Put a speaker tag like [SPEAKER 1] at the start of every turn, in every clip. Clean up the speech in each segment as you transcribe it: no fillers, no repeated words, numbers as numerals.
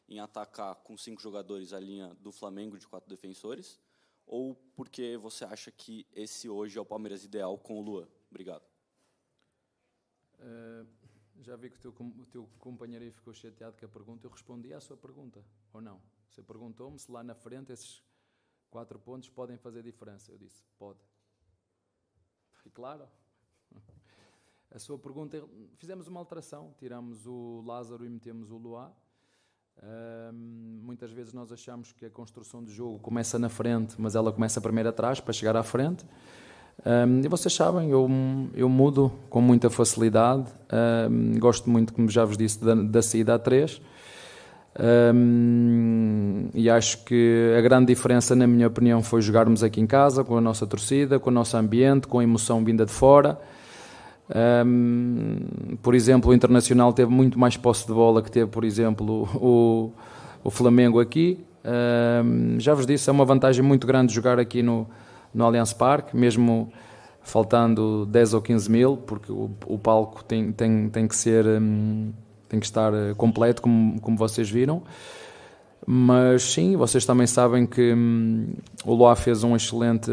[SPEAKER 1] em atacar com 5 jogadores a linha do Flamengo de 4 defensores, ou porque você acha que esse hoje é o Palmeiras ideal com o Luan? Obrigado.
[SPEAKER 2] Já vi que o teu companheiro aí ficou chateado com a pergunta. Eu respondi à sua pergunta, ou não? Você perguntou-me se lá na frente esses 4 pontos podem fazer diferença. Eu disse, pode. E claro, a sua pergunta, fizemos uma alteração, tiramos o Lázaro e metemos o Luan. Muitas vezes nós achamos que a construção do jogo começa na frente, mas ela começa primeiro atrás para chegar à frente. E vocês sabem, eu mudo com muita facilidade. Gosto muito, como já vos disse, da saída a 3. E acho que a grande diferença, na minha opinião, foi jogarmos aqui em casa, com a nossa torcida, com o nosso ambiente, com a emoção vinda de fora. Por exemplo, o Internacional teve muito mais posse de bola que teve, por exemplo, o Flamengo aqui. Já vos disse, é uma vantagem muito grande jogar aqui no Allianz Parque, mesmo faltando 10 ou 15 mil, porque o palco tem que estar completo, como vocês viram. Mas sim, vocês também sabem que o Loa fez um excelente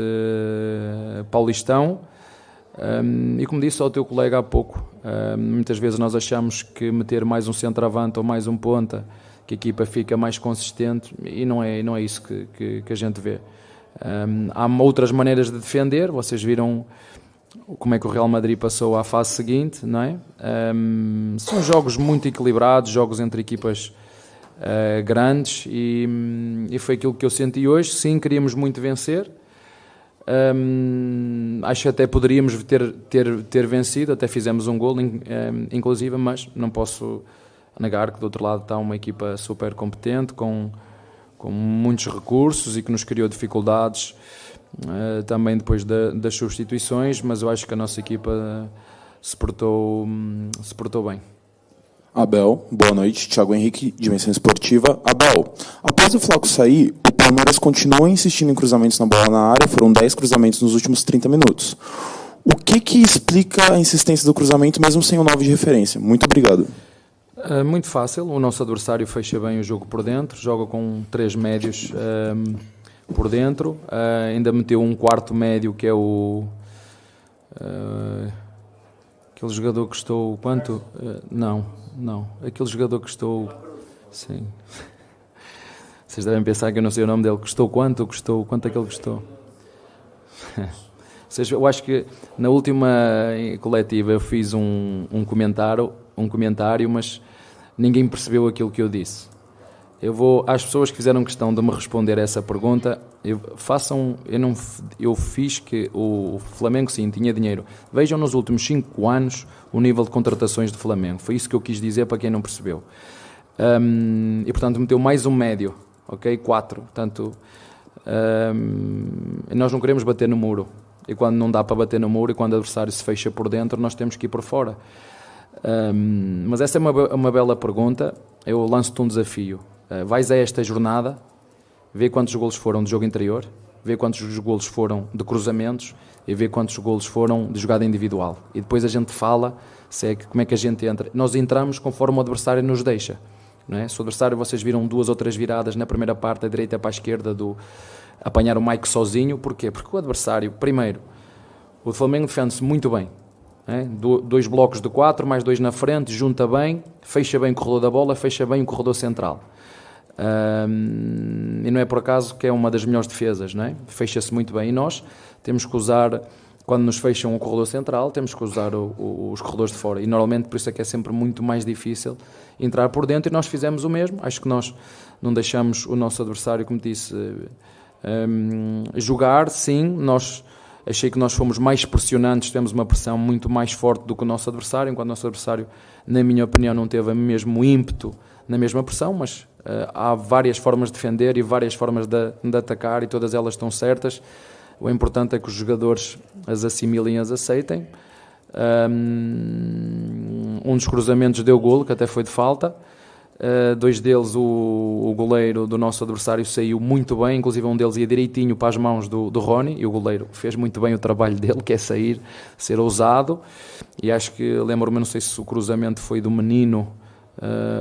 [SPEAKER 2] Paulistão. E como disse ao teu colega há pouco, muitas vezes nós achamos que meter mais um centroavante ou mais um ponta, que a equipa fica mais consistente, e não é isso que a gente vê. Há outras maneiras de defender. Vocês viram como é que o Real Madrid passou à fase seguinte, não é? São jogos muito equilibrados, jogos entre equipas grandes, e foi aquilo que eu senti hoje. Sim, queríamos muito vencer. Acho que até poderíamos ter vencido, até fizemos um golo inclusive, mas não posso negar que do outro lado está uma equipa super competente, com muitos recursos, e que nos criou dificuldades também depois das substituições, mas eu acho que a nossa equipa se portou bem.
[SPEAKER 3] Abel, boa noite. Thiago Henrique, Dimensão Esportiva. Abel, após o Flaco sair, o Palmeiras continua insistindo em cruzamentos na bola na área. Foram 10 cruzamentos nos últimos 30 minutos. O que explica a insistência do cruzamento, mesmo sem o 9 de referência? Muito obrigado.
[SPEAKER 2] Muito fácil. O nosso adversário fecha bem o jogo por dentro, joga com 3 médios por dentro, ainda meteu um quarto médio, que é aquele jogador que custou quanto? Não, aquele jogador que custou, sim, vocês devem pensar que eu não sei o nome dele. Custou quanto é que ele custou? Eu acho que na última coletiva eu fiz um comentário, mas ninguém percebeu aquilo que eu disse. Às pessoas que fizeram questão de me responder essa pergunta, eu fiz que o Flamengo, sim, tinha dinheiro. Vejam nos últimos 5 anos o nível de contratações do Flamengo. Foi isso que eu quis dizer para quem não percebeu. E portanto meteu mais um médio, ok? 4. Portanto, nós não queremos bater no muro. E quando não dá para bater no muro, e quando o adversário se fecha por dentro, nós temos que ir por fora. Mas essa é uma bela pergunta. Eu lanço-te um desafio. Vais a esta jornada, vê quantos golos foram de jogo interior, vê quantos golos foram de cruzamentos e vê quantos golos foram de jogada individual. E depois a gente fala como é que a gente entra. Nós entramos conforme o adversário nos deixa. Não é? Se o adversário, vocês viram 2 ou 3 viradas na primeira parte, da direita para a esquerda, apanhar o Mike sozinho. Porquê? Porque o adversário, primeiro, o Flamengo defende-se muito bem. 2 blocos de 4, mais 2 na frente, junta bem, fecha bem o corredor da bola, fecha bem o corredor central. E não é por acaso que é uma das melhores defesas, não é? Fecha-se muito bem, e nós temos que usar, quando nos fecham o corredor central, temos que usar os corredores de fora, e normalmente por isso é que é sempre muito mais difícil entrar por dentro, e nós fizemos o mesmo. Acho que nós não deixamos o nosso adversário, como disse, jogar. Sim, achei que nós fomos mais pressionantes, temos uma pressão muito mais forte do que o nosso adversário, enquanto o nosso adversário, na minha opinião, não teve o mesmo ímpeto na mesma pressão, mas há várias formas de defender e várias formas de atacar, e todas elas estão certas. O importante é que os jogadores as assimilem e as aceitem. Um dos cruzamentos deu golo, que até foi de falta. 2 deles, o goleiro do nosso adversário saiu muito bem, inclusive um deles ia direitinho para as mãos do Rony, e o goleiro fez muito bem o trabalho dele, que é ser ousado. E acho que, lembro-me, não sei se o cruzamento foi do Menino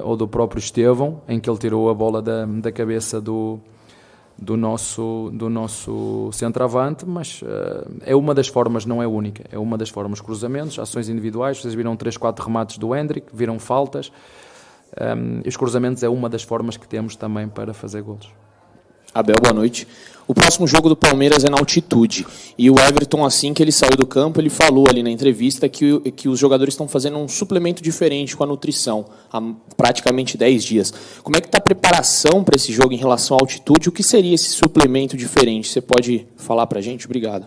[SPEAKER 2] ou do próprio Estevão, em que ele tirou a bola da cabeça do nosso centroavante, mas é uma das formas, não é única, é uma das formas. Cruzamentos, ações individuais, vocês viram 3, 4 remates do Hendrick, viram faltas, e os cruzamentos é uma das formas que temos também para fazer golos.
[SPEAKER 3] Abel, boa noite. O próximo jogo do Palmeiras é na altitude. E o Everton, assim que ele saiu do campo, ele falou ali na entrevista que os jogadores estão fazendo um suplemento diferente com a nutrição há praticamente 10 dias. Como é que está a preparação para esse jogo em relação à altitude? O que seria esse suplemento diferente? Você pode falar para a gente? Obrigado.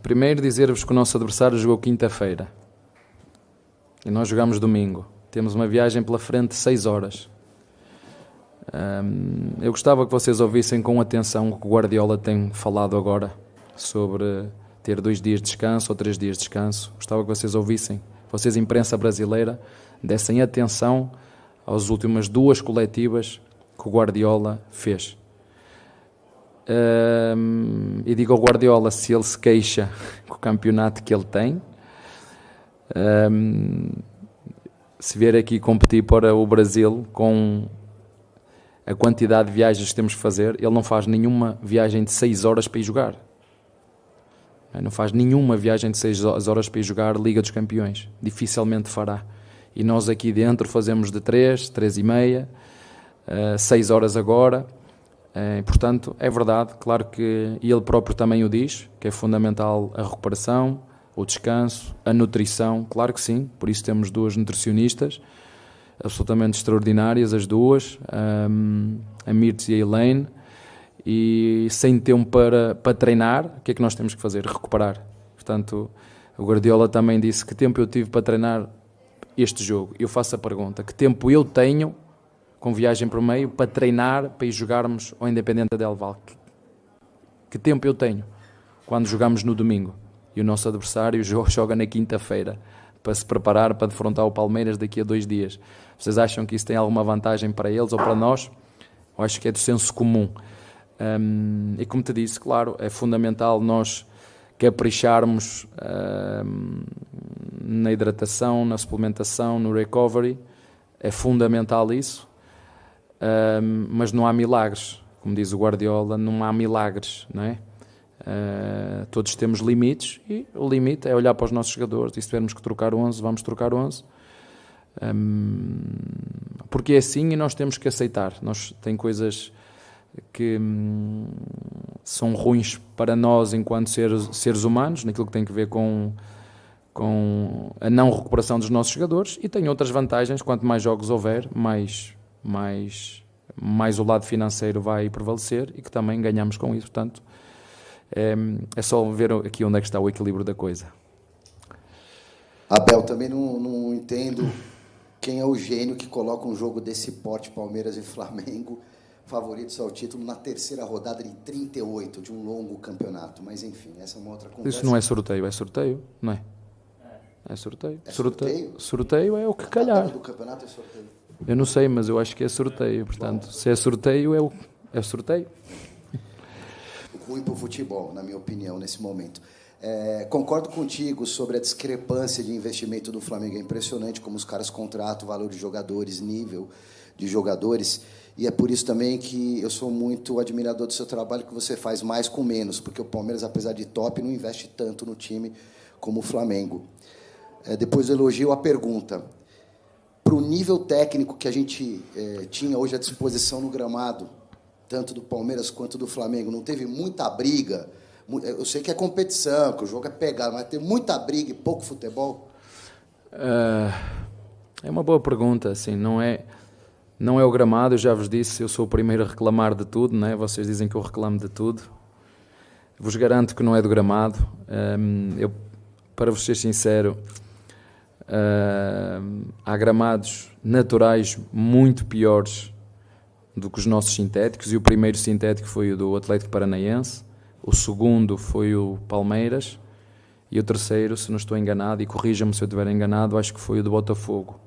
[SPEAKER 2] Primeiro dizer-vos que o nosso adversário jogou quinta-feira. E nós jogamos domingo. Temos uma viagem pela frente de 6 horas. Eu gostava que vocês ouvissem com atenção o que o Guardiola tem falado agora sobre ter 2 dias de descanso ou 3 dias de descanso. Gostava que vocês ouvissem, vocês, imprensa brasileira, dessem atenção às últimas 2 coletivas que o Guardiola fez. E digo ao Guardiola, se ele se queixa com o campeonato que ele tem, se vier aqui competir para o Brasil com a quantidade de viagens que temos que fazer, ele não faz nenhuma viagem de 6 horas para ir jogar. Não faz nenhuma viagem de 6 horas para ir jogar Liga dos Campeões. Dificilmente fará. E nós aqui dentro fazemos de 3, 3 e meia, 6 horas agora. Portanto, é verdade, claro que ele próprio também o diz, que é fundamental a recuperação, o descanso, a nutrição, claro que sim, por isso temos 2 nutricionistas absolutamente extraordinárias, as 2, a Mirtz e a Elaine, e sem tempo para treinar, o que é que nós temos que fazer? Recuperar. Portanto, o Guardiola também disse que tempo eu tive para treinar este jogo. Eu faço a pergunta, que tempo eu tenho, com viagem por meio, para treinar, para ir jogarmos ao Independente Del Valle? Que tempo eu tenho quando jogamos no domingo? E o nosso adversário joga na quinta-feira, para se preparar para defrontar o Palmeiras daqui a 2 dias. Vocês acham que isso tem alguma vantagem para eles ou para nós? Eu acho que é do senso comum. E como te disse, claro, é fundamental nós capricharmos na hidratação, na suplementação, no recovery. É fundamental isso. Mas não há milagres. Como diz o Guardiola, não há milagres, não é? Todos temos limites e o limite é olhar para os nossos jogadores e se tivermos que trocar 11, vamos trocar 11, porque é assim e nós temos que aceitar. Tem coisas que são ruins para nós enquanto seres humanos, naquilo que tem a ver com a não recuperação dos nossos jogadores, e tem outras vantagens. Quanto mais jogos houver, mais o lado financeiro vai prevalecer e que também ganhamos com isso. Portanto, é só ver aqui onde é que está o equilíbrio da coisa.
[SPEAKER 4] Abel, também não entendo quem é o gênio que coloca um jogo desse porte, Palmeiras e Flamengo, favoritos ao título, na terceira rodada de 38 de um longo campeonato. Mas, enfim, essa é uma outra conversa.
[SPEAKER 2] Isso não é sorteio, não é? É sorteio.
[SPEAKER 4] É sorteio?
[SPEAKER 2] Sorteio é o que calhar.
[SPEAKER 4] Do campeonato é sorteio.
[SPEAKER 2] Eu não sei, mas eu acho que é sorteio. Portanto, se é sorteio, é sorteio.
[SPEAKER 4] Ruim para o futebol, na minha opinião, nesse momento. Concordo contigo sobre a discrepância de investimento do Flamengo. É impressionante como os caras contratam o valor de jogadores, nível de jogadores, e é por isso também que eu sou muito admirador do seu trabalho, que você faz mais com menos, porque o Palmeiras, apesar de top, não investe tanto no time como o Flamengo. Depois do elogio, a pergunta. Para o nível técnico que a gente tinha hoje à disposição no gramado, tanto do Palmeiras quanto do Flamengo, não teve muita briga? Eu sei que é competição, que o jogo é pegado, mas teve muita briga e pouco futebol?
[SPEAKER 2] É uma boa pergunta, assim, não é o gramado. Eu já vos disse, eu sou o primeiro a reclamar de tudo, não é? Vocês dizem que eu reclamo de tudo. Vos garanto que não é do gramado. Para vos ser sincero, há gramados naturais muito piores do que os nossos sintéticos, e o primeiro sintético foi o do Atlético Paranaense, o segundo foi o Palmeiras, e o terceiro, se não estou enganado, e corrija-me se eu estiver enganado, acho que foi o do Botafogo.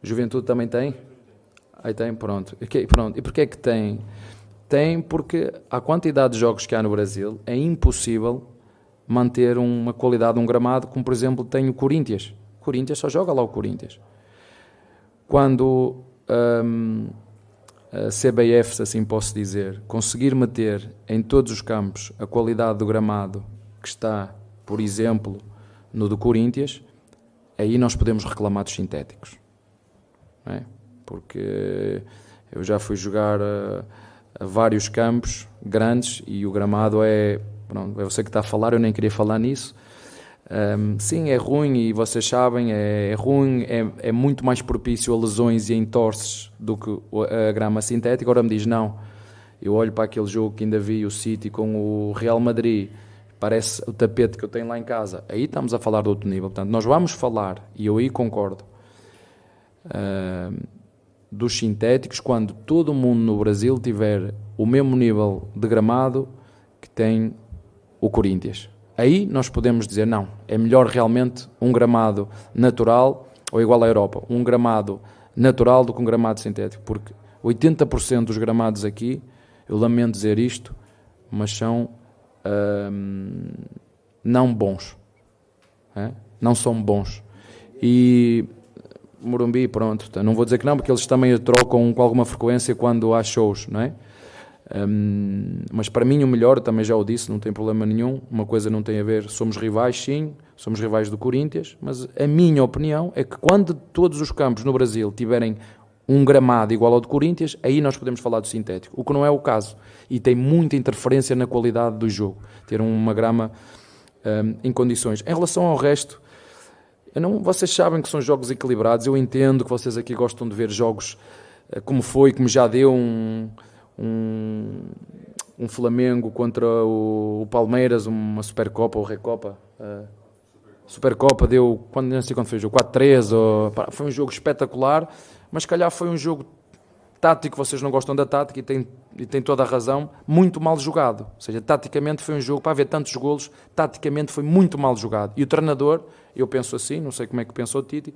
[SPEAKER 2] Juventude também tem? Aí tem, pronto. E porquê é que tem? Tem porque a quantidade de jogos que há no Brasil é impossível manter uma qualidade de um gramado, como por exemplo tem o Corinthians. O Corinthians só joga lá o Corinthians. Quando a CBF, se assim posso dizer, conseguir meter em todos os campos a qualidade do gramado que está, por exemplo, no do Corinthians, aí nós podemos reclamar dos sintéticos. Não é? Porque eu já fui jogar a vários campos grandes e o gramado é... Pronto, é você que está a falar, eu nem queria falar nisso. Sim, é ruim e vocês sabem, é ruim, é muito mais propício a lesões e a entorces do que a grama sintética. Agora me diz, não, eu olho para aquele jogo que ainda vi, o City com o Real Madrid, parece o tapete que eu tenho lá em casa, aí estamos a falar de outro nível. Portanto, nós vamos falar, e eu aí concordo, dos sintéticos quando todo mundo no Brasil tiver o mesmo nível de gramado que tem o Corinthians. Aí nós podemos dizer, não, é melhor realmente um gramado natural ou igual à Europa, um gramado natural do que um gramado sintético, porque 80% dos gramados aqui, eu lamento dizer isto, mas são não bons, não são bons. E Morumbi, pronto, não vou dizer que não, porque eles também trocam com alguma frequência quando há shows, não é? Mas para mim o melhor, também já o disse, não tem problema nenhum, uma coisa não tem a ver, somos rivais sim, somos rivais do Corinthians, mas a minha opinião é que quando todos os campos no Brasil tiverem um gramado igual ao do Corinthians, aí nós podemos falar do sintético, o que não é o caso, e tem muita interferência na qualidade do jogo, ter uma grama em condições. Em relação ao resto, vocês sabem que são jogos equilibrados, eu entendo que vocês aqui gostam de ver jogos como já deu um Flamengo contra o Palmeiras, uma Supercopa ou Recopa. Supercopa deu, não sei quando foi o jogo, 4-3, foi um jogo espetacular, mas se calhar foi um jogo tático, vocês não gostam da tática e têm toda a razão, muito mal jogado. Ou seja, taticamente foi um jogo, para haver tantos golos, taticamente foi muito mal jogado. E o treinador, eu penso assim, não sei como é que pensou o Tite,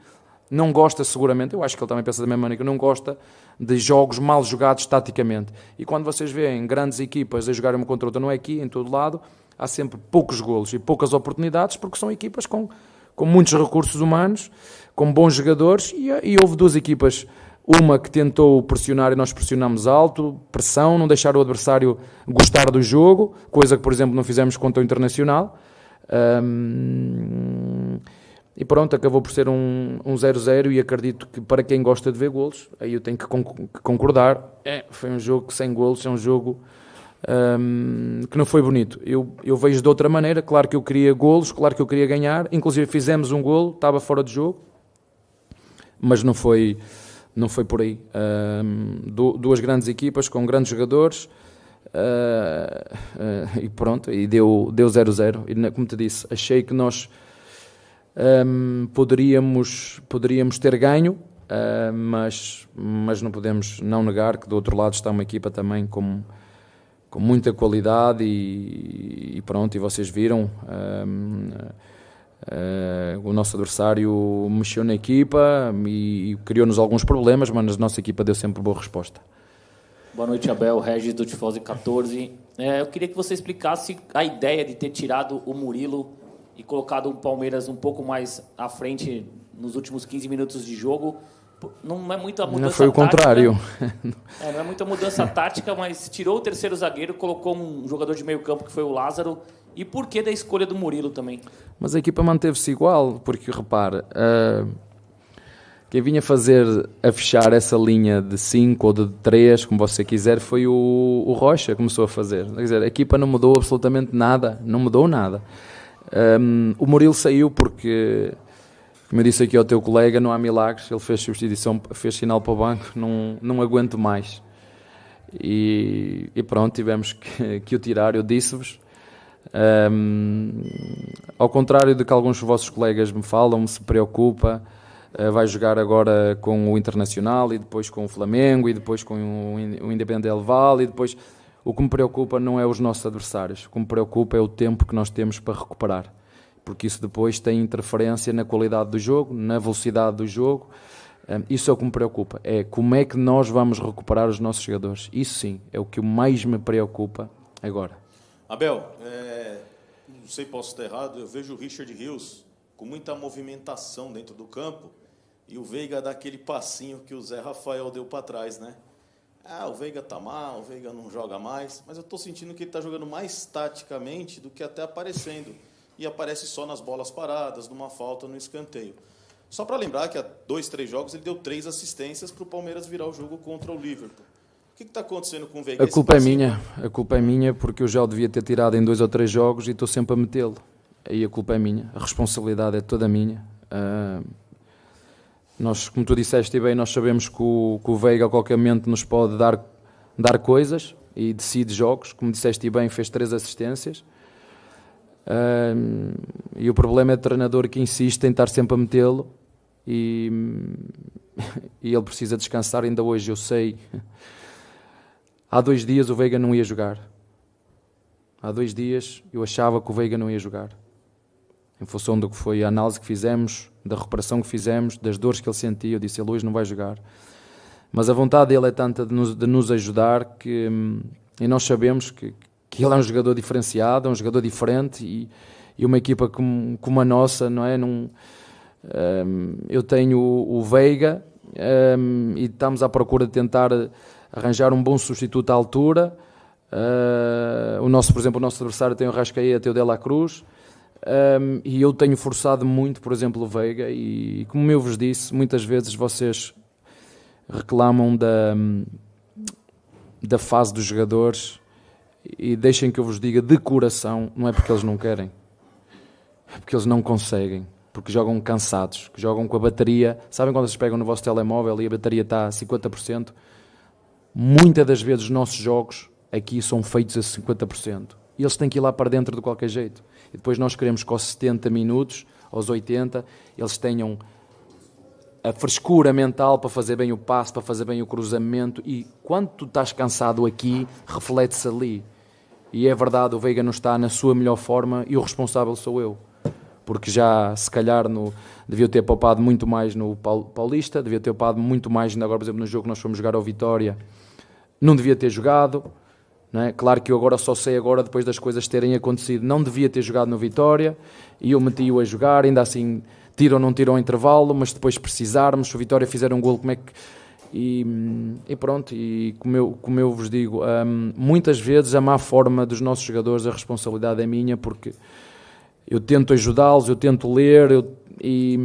[SPEAKER 2] não gosta seguramente, eu acho que ele também pensa da mesma maneira, que não gosta de jogos mal jogados taticamente. E quando vocês veem grandes equipas a jogarem uma contra outra, não é aqui, em todo lado, há sempre poucos golos e poucas oportunidades, porque são equipas com muitos recursos humanos, com bons jogadores, e houve duas equipas, uma que tentou pressionar e nós pressionamos alto, pressão, não deixar o adversário gostar do jogo, coisa que, por exemplo, não fizemos contra o Internacional. E pronto, acabou por ser um 0-0 e acredito que para quem gosta de ver golos, aí eu tenho que concordar, foi um jogo que sem golos, é um jogo que não foi bonito. Eu vejo de outra maneira, claro que eu queria golos, claro que eu queria ganhar, inclusive fizemos um golo, estava fora de jogo, mas não foi por aí. Duas grandes equipas com grandes jogadores, e pronto, e deu 0-0, e como te disse, achei que nós poderíamos ter ganho, mas não podemos não negar que do outro lado está uma equipa também com muita qualidade e pronto, e vocês viram, o nosso adversário mexeu na equipa e criou-nos alguns problemas, mas a nossa equipa deu sempre boa resposta.
[SPEAKER 5] Boa noite, Abel, Regis do Tifose 14. Eu queria que você explicasse a ideia de ter tirado o Murilo e colocado o Palmeiras um pouco mais à frente nos últimos 15 minutos de jogo. Não é muita mudança tática.
[SPEAKER 2] Não foi o contrário.
[SPEAKER 5] Não é muita mudança tática, mas tirou o terceiro zagueiro, colocou um jogador de meio campo, que foi o Lázaro. E por que da escolha do Murilo também?
[SPEAKER 2] Mas a equipa manteve-se igual, porque, repara, quem vinha a fechar essa linha de 5 ou de 3, como você quiser, foi o Rocha, começou a fazer. Quer dizer, a equipa não mudou absolutamente nada, não mudou nada. O Murilo saiu porque, como eu disse aqui ao teu colega, não há milagres, ele fez substituição, fez sinal para o banco, não aguento mais. E pronto, tivemos que o tirar, eu disse-vos. Ao contrário do que alguns dos vossos colegas me falam, se preocupa, vai jogar agora com o Internacional e depois com o Flamengo e depois com o Independente Del Valle e depois... O que me preocupa não é os nossos adversários, o que me preocupa é o tempo que nós temos para recuperar, porque isso depois tem interferência na qualidade do jogo, na velocidade do jogo. Isso é o que me preocupa, é como é que nós vamos recuperar os nossos jogadores. Isso sim, é o que mais me preocupa agora.
[SPEAKER 6] Abel, não sei, posso estar errado, eu vejo o Richard Rios com muita movimentação dentro do campo e o Veiga dá aquele passinho que o Zé Rafael deu para trás, né? O Veiga tá mal, o Veiga não joga mais, mas eu estou sentindo que ele está jogando mais taticamente do que até aparecendo. E aparece só nas bolas paradas, numa falta, no escanteio. Só para lembrar que há 2, 3 jogos ele deu 3 assistências para o Palmeiras virar o jogo contra o Liverpool. O que está acontecendo com o Veiga?
[SPEAKER 2] A culpa é minha porque eu já o devia ter tirado em 2 ou 3 jogos e estou sempre a metê-lo. Aí a culpa é minha, a responsabilidade é toda minha. Nós, como tu disseste bem, nós sabemos que o Veiga a qualquer momento nos pode dar coisas e decide jogos. Como disseste bem, fez 3 assistências. E o problema é o treinador que insiste em estar sempre a metê-lo e ele precisa descansar. Ainda hoje eu sei, há 2 dias o Veiga não ia jogar. Há 2 dias eu achava que o Veiga não ia jogar, em função do que foi a análise que fizemos, da recuperação que fizemos, das dores que ele sentia. Eu disse, ele hoje não vai jogar, mas a vontade dele é tanta de nos ajudar e nós sabemos que ele é um jogador diferenciado, é um jogador diferente e uma equipa como a nossa, não é? Eu tenho o Veiga e estamos à procura de tentar arranjar um bom substituto à altura. Por exemplo, o nosso adversário tem o Rascaeta, tem o De La Cruz, e eu tenho forçado muito, por exemplo, o Veiga e como eu vos disse, muitas vezes vocês reclamam da fase dos jogadores. E deixem que eu vos diga de coração, não é porque eles não querem, é porque eles não conseguem, porque jogam cansados, que jogam com a bateria. Sabem quando vocês pegam no vosso telemóvel e a bateria está a 50%? Muitas das vezes os nossos jogos aqui são feitos a 50%. E eles têm que ir lá para dentro de qualquer jeito. E depois nós queremos que aos 70 minutos, aos 80, eles tenham a frescura mental para fazer bem o passe, para fazer bem o cruzamento. E quando tu estás cansado aqui, reflete-se ali. E é verdade, o Veiga não está na sua melhor forma e o responsável sou eu. Porque já, se calhar, devia ter poupado muito mais no Paulista, devia ter poupado muito mais, ainda agora, por exemplo, no jogo que nós fomos jogar ao Vitória, não devia ter jogado. Não é? Claro que eu agora só sei agora, depois das coisas terem acontecido, não devia ter jogado no Vitória, e eu meti-o a jogar, ainda assim, tiram ou não tiram o intervalo, mas depois precisarmos, se o Vitória fizer um golo, como é que... E pronto, e como eu vos digo, muitas vezes a má forma dos nossos jogadores, a responsabilidade é minha, porque eu tento ajudá-los, eu tento ler, e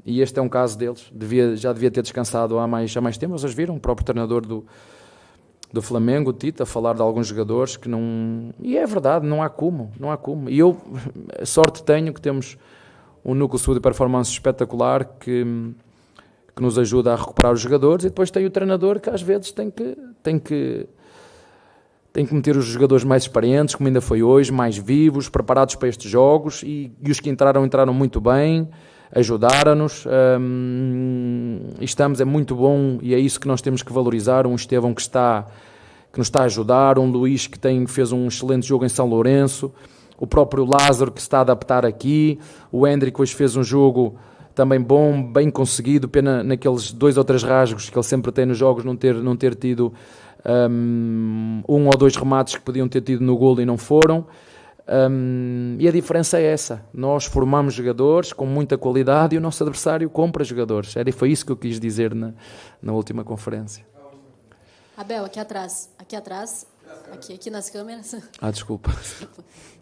[SPEAKER 2] este é um caso deles. Já devia ter descansado há mais tempo. Vocês viram o próprio treinador do Flamengo, o Tite, a falar de alguns jogadores que não... E é verdade, não há como. E eu, a sorte tenho que temos um núcleo de saúde e performance espetacular que nos ajuda a recuperar os jogadores, e depois tem o treinador que às vezes tem que meter os jogadores mais experientes, como ainda foi hoje, mais vivos, preparados para estes jogos, e os que entraram muito bem, ajudaram-nos, é muito bom, e é isso que nós temos que valorizar. Um Estevão que nos está a ajudar, um Luís que fez um excelente jogo em São Lourenço, o próprio Lázaro que se está a adaptar aqui, o Hendrick hoje fez um jogo também bom, bem conseguido, pena naqueles 2 ou 3 rasgos que ele sempre tem nos jogos não ter tido 1 ou 2 remates que podiam ter tido no golo e não foram. E a diferença é essa, nós formamos jogadores com muita qualidade e o nosso adversário compra jogadores. Foi isso que eu quis dizer na última conferência.
[SPEAKER 7] Abel, aqui atrás, aqui nas câmeras.
[SPEAKER 2] Desculpa.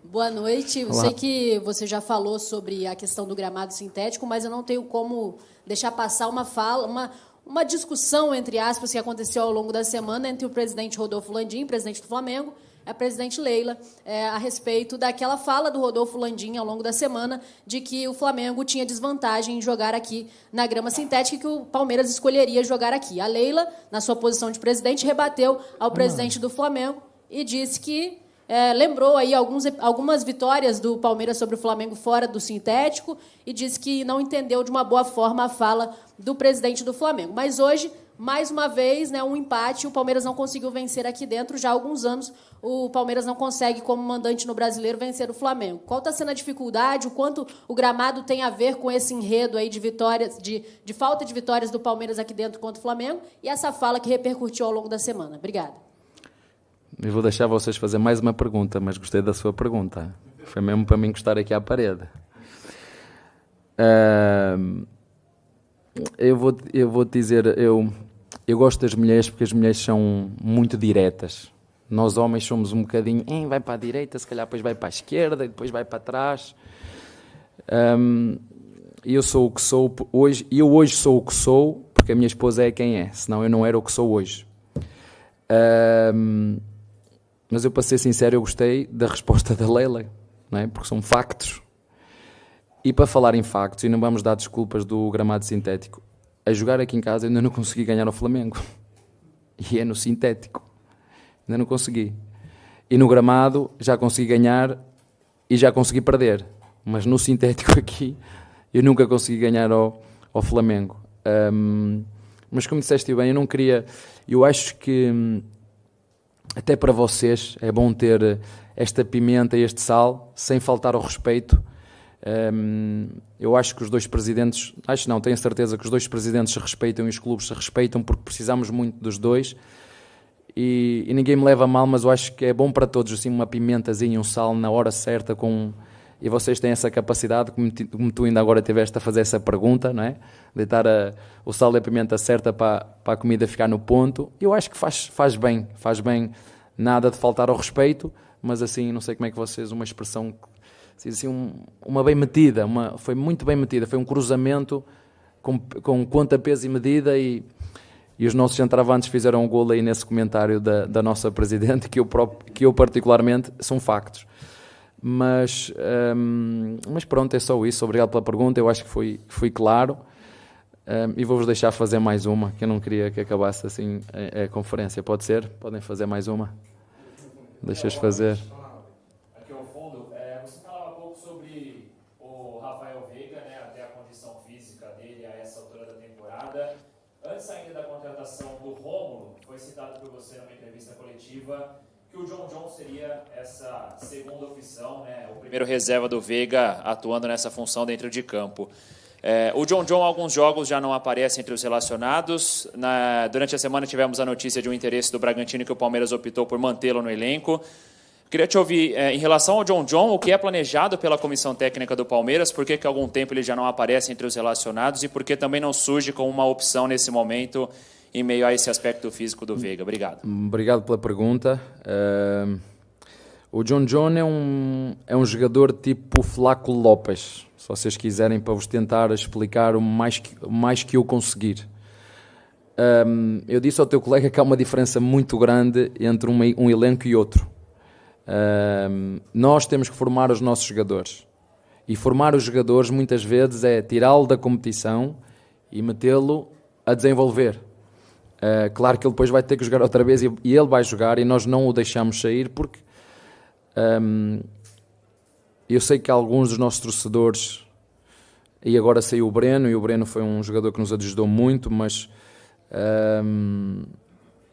[SPEAKER 7] Boa noite. Eu
[SPEAKER 2] Olá.
[SPEAKER 7] sei que você já falou sobre a questão do gramado sintético, mas eu não tenho como deixar passar uma discussão, entre aspas, que aconteceu ao longo da semana entre o presidente Rodolfo Landim, presidente do Flamengo, e a presidente Leila, a respeito daquela fala do Rodolfo Landim ao longo da semana de que o Flamengo tinha desvantagem em jogar aqui na grama sintética e que o Palmeiras escolheria jogar aqui. A Leila, na sua posição de presidente, rebateu ao presidente do Flamengo e disse que lembrou aí algumas vitórias do Palmeiras sobre o Flamengo fora do sintético e disse que não entendeu de uma boa forma a fala do presidente do Flamengo. Mas hoje, mais uma vez, um empate, o Palmeiras não conseguiu vencer aqui dentro. Já há alguns anos o Palmeiras não consegue, como mandante no Brasileiro, vencer o Flamengo. Qual está sendo a dificuldade, o quanto o gramado tem a ver com esse enredo aí de vitórias, de falta de vitórias do Palmeiras aqui dentro contra o Flamengo, e essa fala que repercutiu ao longo da semana? Obrigada.
[SPEAKER 2] Eu vou deixar vocês fazer mais uma pergunta, mas gostei da sua pergunta. Foi mesmo para me encostar aqui à parede. Eu vou te dizer, eu gosto das mulheres porque as mulheres são muito diretas. Nós homens somos um bocadinho, vai para a direita, se calhar depois vai para a esquerda e depois vai para trás. Eu sou o que sou hoje, e eu hoje sou o que sou porque a minha esposa é quem é, senão eu não era o que sou hoje. Mas eu, para ser sincero, eu gostei da resposta da Leila, não é? Porque são factos. E para falar em factos, e não vamos dar desculpas do gramado sintético, a jogar aqui em casa eu ainda não consegui ganhar ao Flamengo. E é no sintético. Ainda não consegui. E no gramado já consegui ganhar e já consegui perder. Mas no sintético aqui eu nunca consegui ganhar ao Flamengo. Mas como disseste bem, eu não queria... Eu acho que até para vocês é bom ter esta pimenta e este sal sem faltar ao respeito. Eu acho que os dois presidentes, tenho certeza que os dois presidentes se respeitam e os clubes se respeitam porque precisamos muito dos dois e ninguém me leva a mal, mas eu acho que é bom para todos assim, uma pimentazinha, um sal na hora certa e vocês têm essa capacidade, como tu ainda agora tiveste a fazer essa pergunta, não é? Deitar o sal e a pimenta certa para a comida ficar no ponto. Eu acho que faz bem nada de faltar ao respeito, mas assim, não sei como é que vocês, uma expressão assim, uma bem metida, foi muito bem metida, foi um cruzamento com conta, peso e medida e os nossos centroavantes fizeram um golo aí nesse comentário da nossa Presidente, que eu particularmente, são factos. Mas pronto, é só isso, obrigado pela pergunta, eu acho que fui claro e vou-vos deixar fazer mais uma, que eu não queria que acabasse assim a conferência, pode ser? Podem fazer mais uma? Deixas fazer.
[SPEAKER 5] Antes ainda da contratação do Rômulo, foi citado por você numa entrevista coletiva que o John seria essa segunda opção, né? O primeiro reserva do Veiga atuando nessa função dentro de campo. O John, alguns jogos já não aparece entre os relacionados. Durante a semana tivemos a notícia de um interesse do Bragantino que o Palmeiras optou por mantê-lo no elenco. Queria te ouvir, em relação ao John, o que é planejado pela comissão técnica do Palmeiras, por que há algum tempo ele já não aparece entre os relacionados e por que também não surge como uma opção nesse momento em meio a esse aspecto físico do Veiga? Obrigado.
[SPEAKER 2] Obrigado pela pergunta. O John é um jogador tipo Flaco Lopes, se vocês quiserem, para vos tentar explicar o mais que eu conseguir. Eu disse ao teu colega que há uma diferença muito grande entre um elenco e outro. Nós temos que formar os nossos jogadores e formar os jogadores muitas vezes é tirá-lo da competição e metê-lo a desenvolver. Claro que ele depois vai ter que jogar outra vez e ele vai jogar e nós não o deixamos sair porque eu sei que alguns dos nossos torcedores, e agora saiu o Breno, e o Breno foi um jogador que nos ajudou muito, mas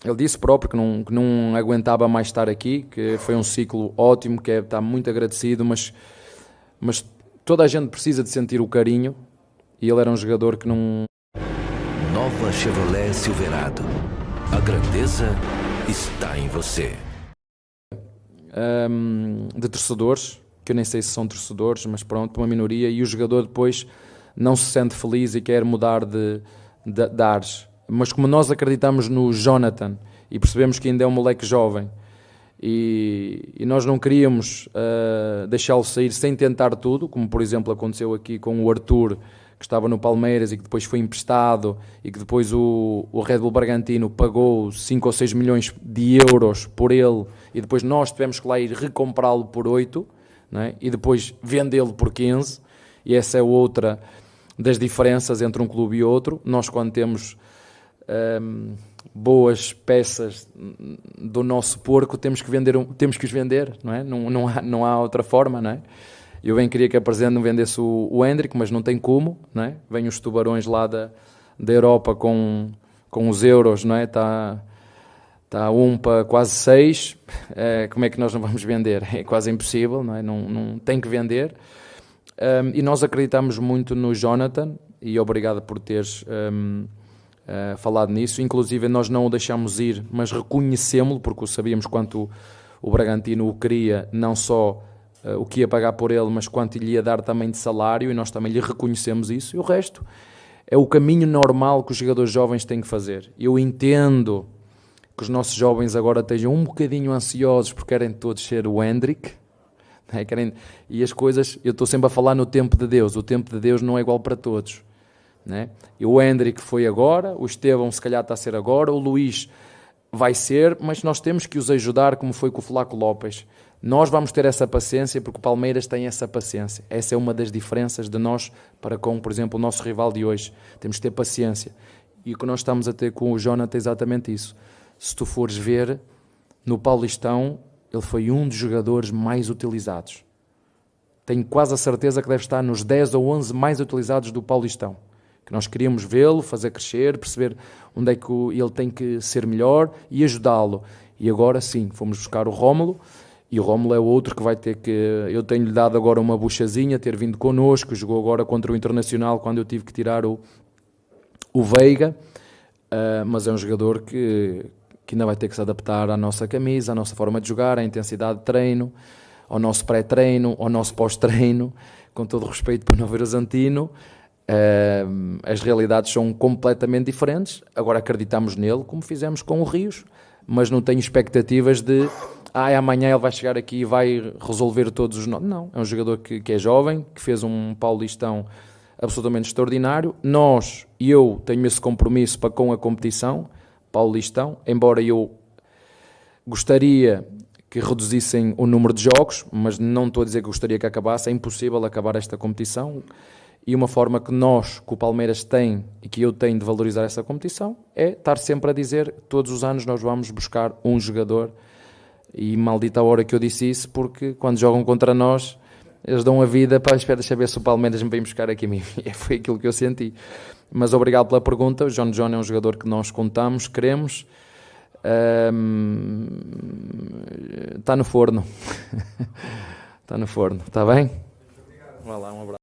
[SPEAKER 2] ele disse próprio que não aguentava mais estar aqui, que foi um ciclo ótimo, que está muito agradecido, mas toda a gente precisa de sentir o carinho, e ele era um jogador que não...
[SPEAKER 8] Nova Chevrolet Silverado. A grandeza está em você.
[SPEAKER 2] De torcedores, que eu nem sei se são torcedores, mas pronto, uma minoria, e o jogador depois não se sente feliz e quer mudar de ares. Mas como nós acreditamos no Jonathan e percebemos que ainda é um moleque jovem e nós não queríamos deixá-lo sair sem tentar tudo, como por exemplo aconteceu aqui com o Arthur, que estava no Palmeiras e que depois foi emprestado e que depois o Red Bull Bragantino pagou 5 ou 6 milhões de euros por ele e depois nós tivemos que lá ir recomprá-lo por 8, não é? E depois vendê-lo por 15, e essa é outra das diferenças entre um clube e outro. Nós, quando temos boas peças do nosso porco, temos que os vender, não é? Não há outra forma, não é? Eu bem queria que a Presidente não vendesse o Hendrick, mas não tem como, não é? Vêm os tubarões lá da Europa com os euros, não é? Está 1 para quase 6, como é que nós não vamos vender? É quase impossível, não é? Não tem que vender. E nós acreditamos muito no Jonathan, e obrigado por teres falado nisso. Inclusive nós não o deixamos ir, mas reconhecemos-lo, porque sabíamos quanto o Bragantino o queria, não só o que ia pagar por ele, mas quanto lhe ia dar também de salário, e nós também lhe reconhecemos isso, e o resto é o caminho normal que os jogadores jovens têm que fazer. Eu entendo que os nossos jovens agora estejam um bocadinho ansiosos porque querem todos ser o Hendrick, né? E as coisas, eu estou sempre a falar no tempo de Deus, o tempo de Deus não é igual para todos, né? E o Hendrick foi agora, o Estevão se calhar está a ser agora, o Luís vai ser, mas nós temos que os ajudar como foi com o Flaco Lopes. Nós vamos ter essa paciência porque o Palmeiras tem essa paciência. Essa é uma das diferenças de nós para com, por exemplo, o nosso rival de hoje. Temos que ter paciência. E o que nós estamos a ter com o Jonathan é exatamente isso. Se tu fores ver, no Paulistão, ele foi um dos jogadores mais utilizados. Tenho quase a certeza que deve estar nos 10 ou 11 mais utilizados do Paulistão. Que nós queríamos vê-lo, fazer crescer, perceber onde é que ele tem que ser melhor e ajudá-lo. E agora sim, fomos buscar o Rómulo, e o Rómulo é o outro que vai ter que... Eu tenho-lhe dado agora uma buchazinha, ter vindo connosco, jogou agora contra o Internacional quando eu tive que tirar o Veiga, mas é um jogador que ainda vai ter que se adaptar à nossa camisa, à nossa forma de jogar, à intensidade de treino, ao nosso pré-treino, ao nosso pós-treino, com todo o respeito para o Novo Horizontino. As realidades são completamente diferentes. Agora acreditamos nele, como fizemos com o Rios, mas não tenho expectativas de amanhã ele vai chegar aqui e vai resolver todos os... Não, é um jogador que é jovem, que fez um Paulistão absolutamente extraordinário. Eu tenho esse compromisso para com a competição, Paulistão, embora eu gostaria que reduzissem o número de jogos, mas não estou a dizer que gostaria que acabasse, é impossível acabar esta competição. E uma forma que o Palmeiras tem e que eu tenho de valorizar essa competição é estar sempre a dizer, todos os anos nós vamos buscar um jogador, e maldita a hora que eu disse isso, porque quando jogam contra nós, eles dão a vida para esperar saber se o Palmeiras me vem buscar aqui a mim. E foi aquilo que eu senti. Mas obrigado pela pergunta. O John é um jogador que nós contamos, queremos. Está no forno. Está no forno, está bem? Vai lá, um abraço.